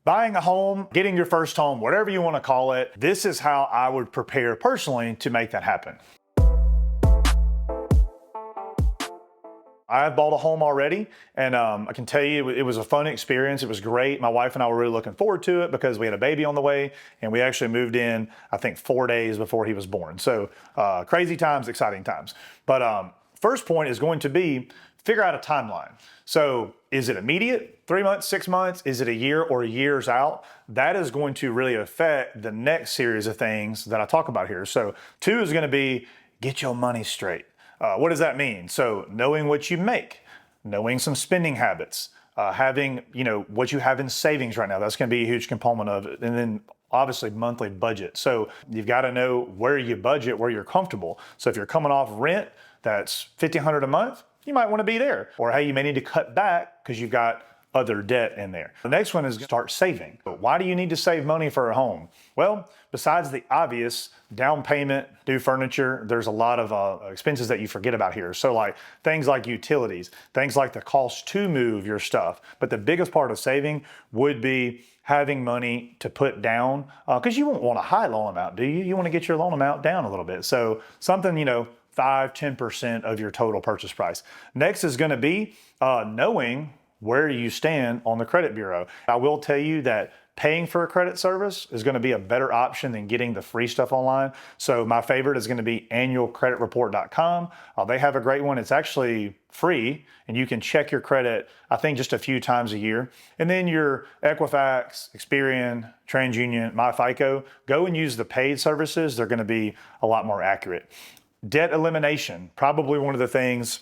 buying a home, getting your first home, whatever you want to call it, this is how I would prepare personally to make that happen. I have bought a home already, and I can tell you it was a fun experience. It was great. My wife and I were really looking forward to it because we had a baby on the way, and we actually moved in, I think, 4 days before he was born. So crazy times, exciting times. But first point is going to be figure out a timeline. So is it immediate, 3 months, 6 months? Is it a year or years out? That is going to really affect the next series of things that I talk about here. So 2 is going to be get your money straight. What does that mean? So knowing what you make, knowing some spending habits, having, what you have in savings right now, that's going to be a huge component of it. And then obviously monthly budget. So you've got to know where you budget, where you're comfortable. So if you're coming off rent, that's $1,500 a month, you might want to be there. Or hey, you may need to cut back because you've got other debt in there. The next one is start saving. But why do you need to save money for a home? Well, besides the obvious down payment, new furniture, there's a lot of expenses that you forget about here. So like things like utilities, things like the cost to move your stuff. But the biggest part of saving would be having money to put down, because you won't want a high loan amount, do you? You want to get your loan amount down a little bit. So something, 5-10% of your total purchase price. Next is going to be knowing where you stand on the credit bureau. I will tell you that paying for a credit service is going to be a better option than getting the free stuff online. So my favorite is going to be annualcreditreport.com. They have a great one. It's actually free, and you can check your credit, I think, just a few times a year. And then your Equifax, Experian, TransUnion, MyFICO, go and use the paid services. They're going to be a lot more accurate. Debt elimination, probably one of the things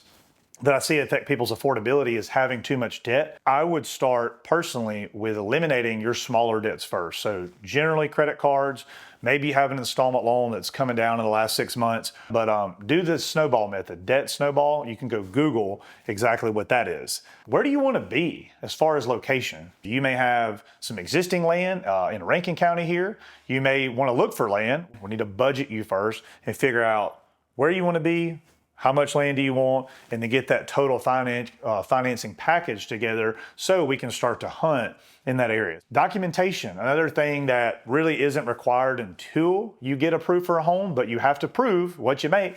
that I see affect people's affordability is having too much debt. I would start personally with eliminating your smaller debts first. So generally credit cards, maybe you have an installment loan that's coming down in the last 6 months, but do the snowball method, debt snowball. You can go Google exactly what that is. Where do you want to be as far as location? You may have some existing land in Rankin County here. You may want to look for land. We need to budget you first and figure out where you want to be, how much land do you want, and then get that total financing package together so we can start to hunt in that area. Documentation, another thing that really isn't required until you get approved for a home, but you have to prove what you make,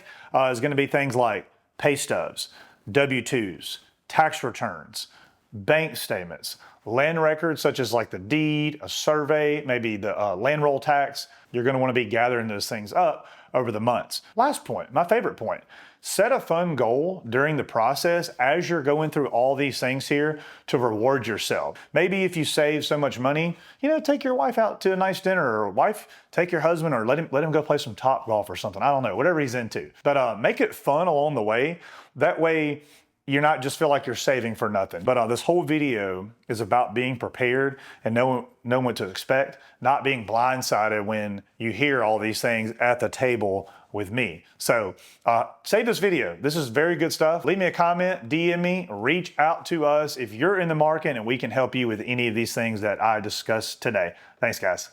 is going to be things like pay stubs, W-2s, tax returns, bank statements, land records such as like the deed, a survey, maybe the land roll tax. You're going to want to be gathering those things up over the months. Last point, my favorite point. Set a fun goal during the process as you're going through all these things here to reward yourself. Maybe if you save so much money, take your wife out to a nice dinner, or wife, take your husband, or let him go play some Top Golf or something. I don't know, whatever he's into. But make it fun along the way. That way, you're not just feel like you're saving for nothing. But this whole video is about being prepared and knowing what to expect, not being blindsided when you hear all these things at the table with me. So save this video. This is very good stuff. Leave me a comment, DM me, reach out to us if you're in the market and we can help you with any of these things that I discussed today. Thanks, guys.